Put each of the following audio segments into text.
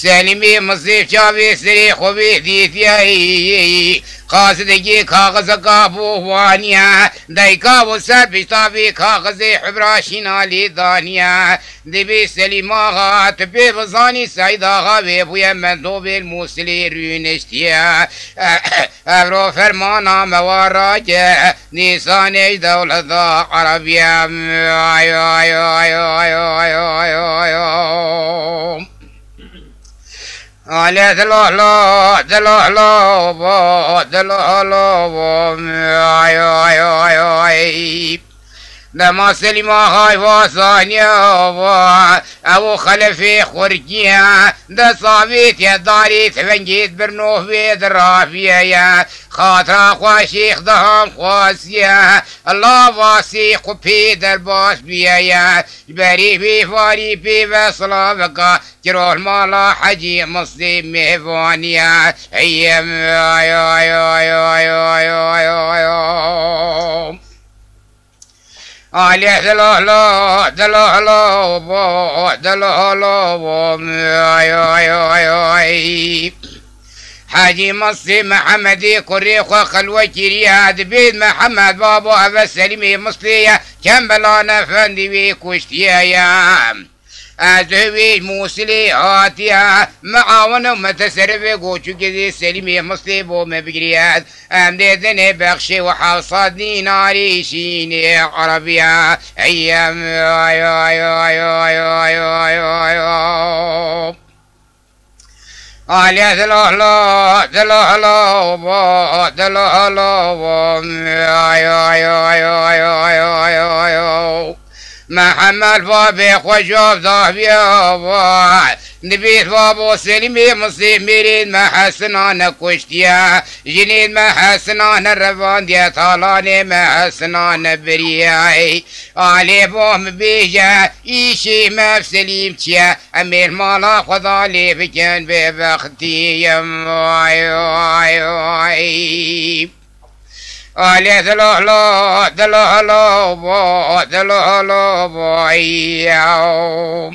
سلیمی مصیف چاوی سری خوبی دیتیایی قاصدگی کاغذ کابو وانیا دایکا و سر بیتابی کاغذ حبراشی نالی دانیا دبی سلیم آغا تبی بزانی سعید آغا بی بوی من دو بیل موسلی رونشتیا افرو فرمانا مواراج نیسانی دولت عربیا آیو آیو آیو آیو آیو آیو آیو على دلالو دلالو بو دلالو بو ايو ايو ايو اي لما سلم هاي وصانيا أبو خلفي خرجيا دا صابيت يا داري تفنجيت برنوه بيد رافيا يا خاطر أخوة شيخ دهم خواسيا الله واسيق في درباس بيا يا بري بي فاري بي بصلابك جروح مالا حجي مسلم مهفانيا أيام أيو أيو أيو أيو أيو أيو أيو عليه دلالو دلالو بو دلالو بو ايو ايو ايو اي حاجي مصري محمدي كريخ وخلوة كرياد بيد محمد بابو أبا سلمي مصرية كم بلانا فندي بيكوشتيا يا أزوي موسلي آتيا معاون ومتسرف قوشو كذي سلمي مصيبو مبقريات أمددني بخشي وحاصدني ناري شيني عربيا أيام أيو أيو أيو أيو أيو أيو أيو علي دلالو دلالو بو دلالو بو أيو أيو أيو أيو أيو أيو أيو محمد بابي خوشوف ضافيا نبيت بابو سلمي مصيب مريد ما حسنانا كشتيا جنيد ما حسنانا الرفانديا طالاني ما حسنانا برياي علي بوم بيجا ايشي ما سليمتيا امير مالا خضالي بكن ببختي يمواي واي واي علي دلالو دلالو بو دلالو بو اياو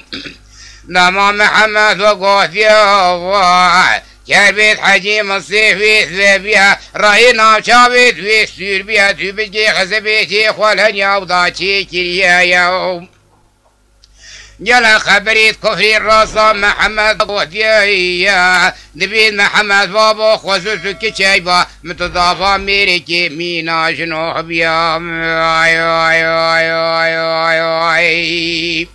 لما محمد وقوثيا كربيت حجي مصيفي ثبيها رأينا شابت في سوربيا تبجي خزبيتي خولن يوضاتي كريا يوم جلا خبريت كفري الرصا محمد قوتيا دبيد محمد بابو خصوص كشايبا متضافا ميريكي مينا جنوح بيا ايو ايو ايو ايو ايو ايو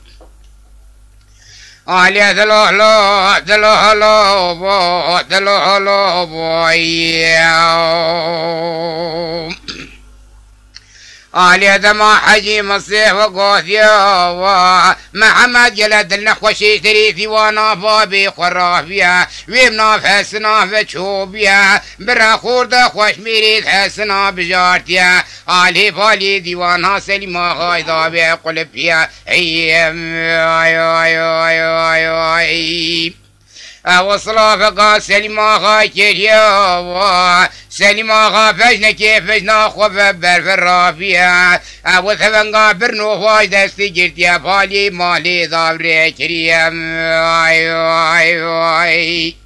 علي دلالو دلالو بو دلالو بو ايو علي دما حجي مصيف وقوثيا محمد جلد النخوشي تريثي وانا بابي خرافيا ويمنا فاسنا فتشوبيا برا خوردا خوش ميريد حسنا بجارتيا علي بالي ديوانا سليما غايدا بقلبيا ايام ايو ايو ايو ايو ايو وصلافك سليما غايكيا سليما غافجنا كيفجنا خوف برفرافيا وثبنغا برنو واج دستي جرتيا بالي مالي ضابري كريم ايو ايو اي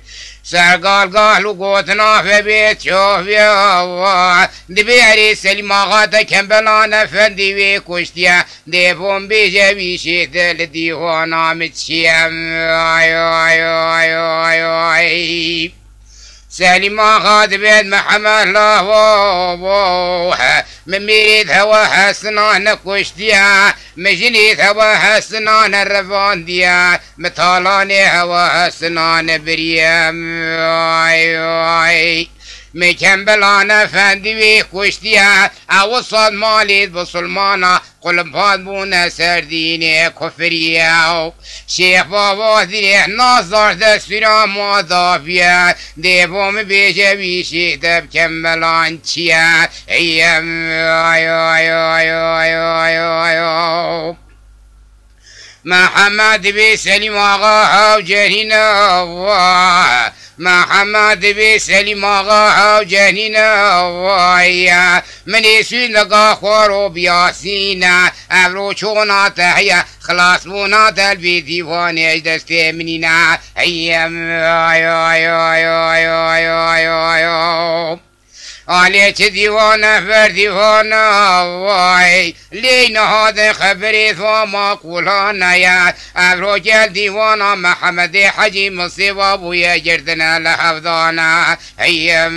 سرقال قالوا قوتنا في بيت شوفيا دبيري سليما غاتا كمبلانا فندي ويكوشتيا ديبون بيجي بيشيت لديوانا متشيم ايو ايو ايو ايو ايو سليما غاد بيد محمد لا وو مميريد هوا حسنان كشتيا مجنيد هوا حسنان الرفانديا مطالاني هوا حسنان بريم اي اي مكمبلانا فندوي كشتيا اوصد ماليد بسلمانا قلبات بونا سرديني كفريا شيخ بابا ذريح ناظر دستورا موظفيا ديبوم بيجا بيشي دب كمبلان تيا ايام ايو ايو ايو ايو ايو ايو محمد بسليم آغا وجرينا محمد بسلیم آقا جنینا وایا منی سوینگا خورو بیاسینا ابرو چونا تحیا خلاص بونا تلبی دیوانه دست منینا ایم آلی چه دیوانه بر دیوانه وای لین هذا خبری فما قولانا یا ابرو گل دیوانا محمد حجی مصیبا بویا گردنا لحفظانا ایم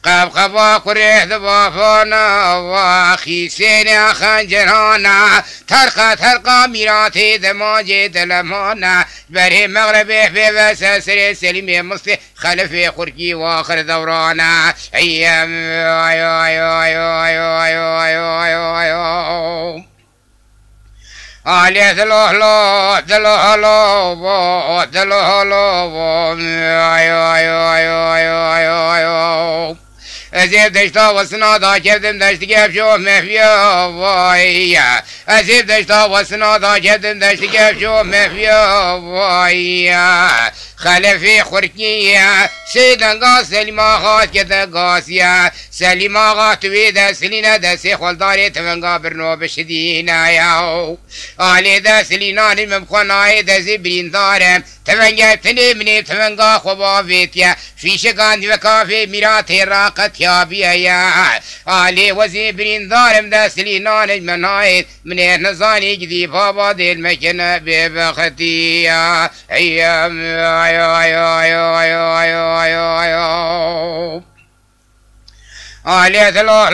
قب قبا قره دبافانا واخي سينا خنجرانا ترقى ميراتي دماجي دلمانا بره مغربه في بساسر سلمي مصلي خلفي خركي واخر دورانا ايام علي دلو أزيب دشتا وسنادا كبدم دشت كيف شوف مفيا وايا أزيب دشتا وسنادا كبدم دشت كيف شوف مفيا وايا خلفي خركية سيدان قاس سليما خات كده قاسيا سليما غات ويدا سلينا دا سيخول داري تفنقا برنو بشدينا ياو آلي دا سلينا نمبخونا دا زبرين دارم تفنقا تنمني تفنقا خوبا فيتيا في شكان وكافي ميراتي راقت يا بيا آلي وزبرين دارم دا سلينا نجمنايد من نزاني جدي بابا دي المكنة ببختيا ايام علي دلو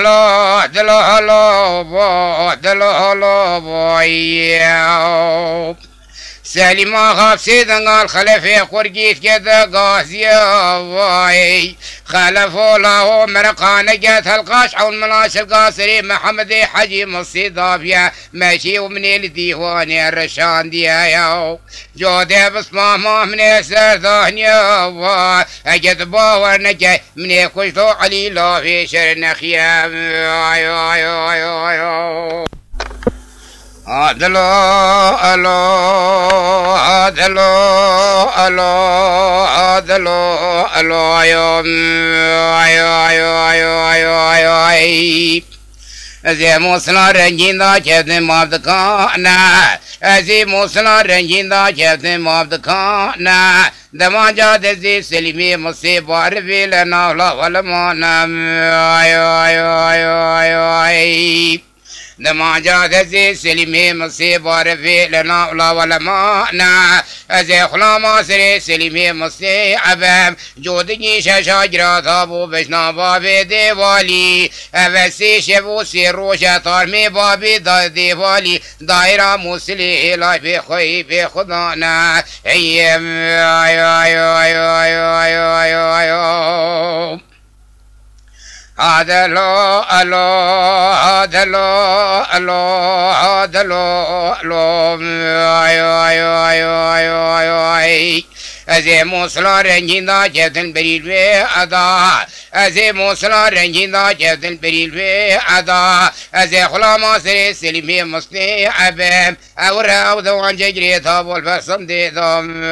سليما خاف سيدن قال خلفي قرقيت كذا قاسيا واي خلفوا له مرقانة جات القاش عون مناش القاصري محمد حجي مصيدافيا ماشي ومن الديواني الرشان ديا ياو جودي بصمامه من سردانيا وا اجد باور نجاي من كشتو علي لا في شر نخيا أدلو أزي موسلا رنجيندا كذن مابدكانا أزي موسلا رنجيندا كذن مابدكانا دماجا دزي سلمي مصيبة رفيل ناولا ولمانا دماجا دزي سلمي مصيبة رفيل ناولا ولمانا أزي خلاما سري سلمي مصي عبام جودني شاجرا ثابو بشنا بابي ديوالي أبسي شبو سيروشا طارمي بابي ديوالي دائرة مسلي لا بخي بخدانا ايام أدلو أزي موسلا رنجيندا جبتن بريل في أدا أزي موسلا رنجيندا جبتن بريل في أدا أزي خلاما سري سلمي مصني عبام أورا ودوان ججري ثابو الفرسم دي ثم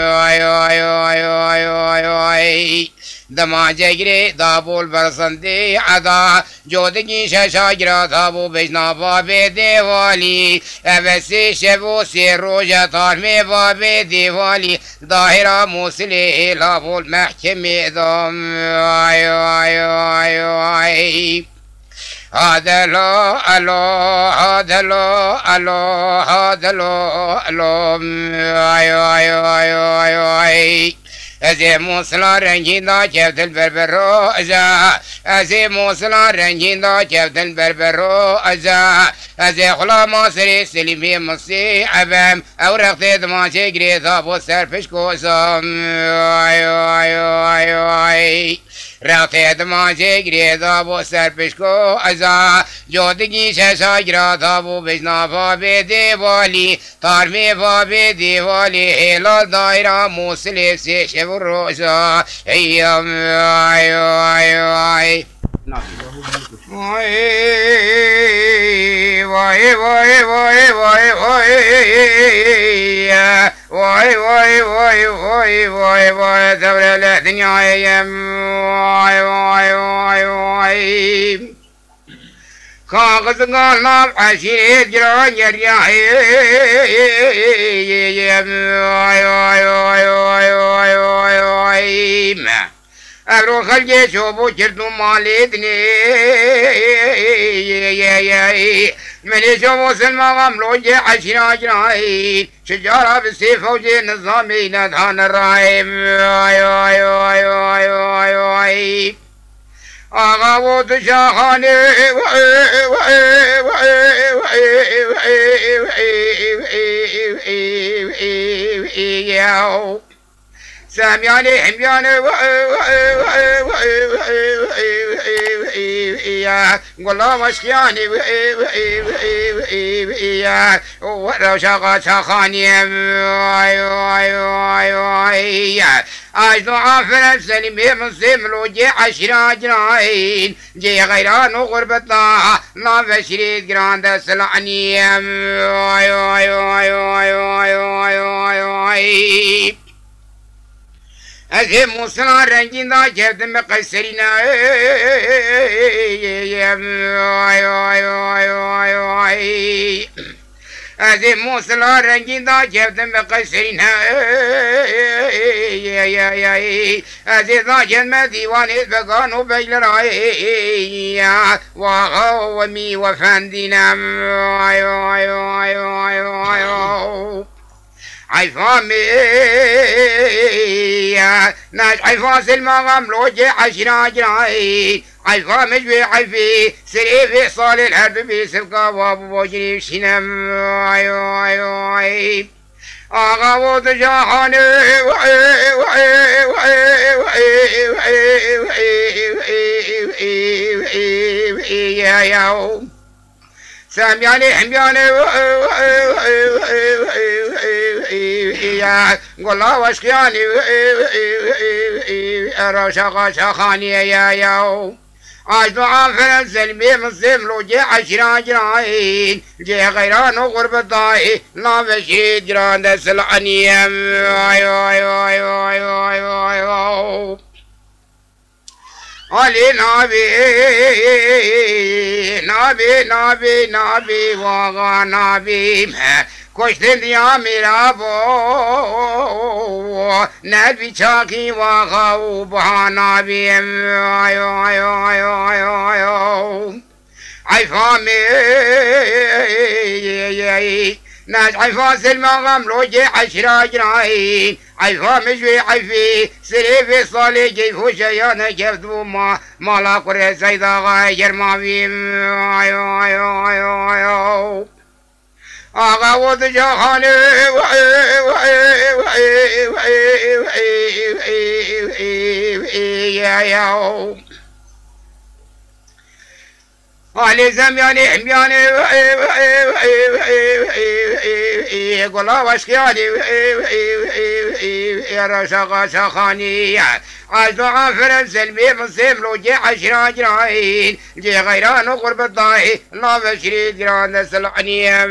دما جگری دابول برسندی عدا جودگی شاجرا دابو بجنا بابی دیوالی اوسی شبو سی روجا تارمی بابی دیوالی ظاهرا موسلی لابول محکمی دام هادلو أزي موسلا رنجيندا كيف البربرو أزا أزي موسلا رنجيندا كيف البربرو أزا أزي خلا مصري سلمي مصي عبام أورق دما شجري ثابو سرفش كوسام رقت دما شجري ثابو سرفش كو أزا جودگی شاجرا ثابو بجنا بابي ديوالي تارمي بابي ديوالي هلال دائرة موسلي سيش الروزا ايام واي واي واي واي واي واي واي ثورة الدنيا يم واي واي واي واي كاغذ قال نام عشيرة جران يريا يم واي واي واي واي واي واي واي أبرو خلجي شوفو جردو مالدني من يشوفو سلمى غملوجي عشرة جراين شجارة بالسيف وجي نظامي ندهان الرايم أغاوو تشاخاني سامياني حمياني قولا مشكياني ولو شاقا شاخاني أجدو عافر السلمي من سملو جي عشرة جناين جي غيران وغربتنا لا بشريد جراند سلعني أزي موسنا رنجين دا جبت مقصرنا أزي موسنا رنجين دا جبت مقصرنا أزي دا جنم ديواني بقانو بجل رأي وغو ومي وفندنا عفامي ناس عفاس المغام لوجي عشرة جراين عفامي جوي عفي سريفي صال الحرب بسبقا وابو بوجري شنم أغاوو تجاهاني سامياني حمياني قولا واشكياني رشاقا شاخاني ياو أجدو عافر السلمي من سملو جي عشرة جراين جي غيران وغربتاي لا بشريد جران دا سلعني علي نابي واغا نابي کشتن دیا میرا بو نبی چاکی واغاو بہانا بیم عفامي ناس عفا سلمى غملو جي عشرة جراين عفا مجوي عفي سريفي صالي جي فوشيانا جفدو مالا قرية سيدا غاير مابيم آغا ودجاخاني علي زمياني حمياني قولا واشكياني رشاقا شاخاني عجدو عافر سلمي من سملو جي عشرة جراين جي غيران وقرب الضاي لا بشري جران سلعني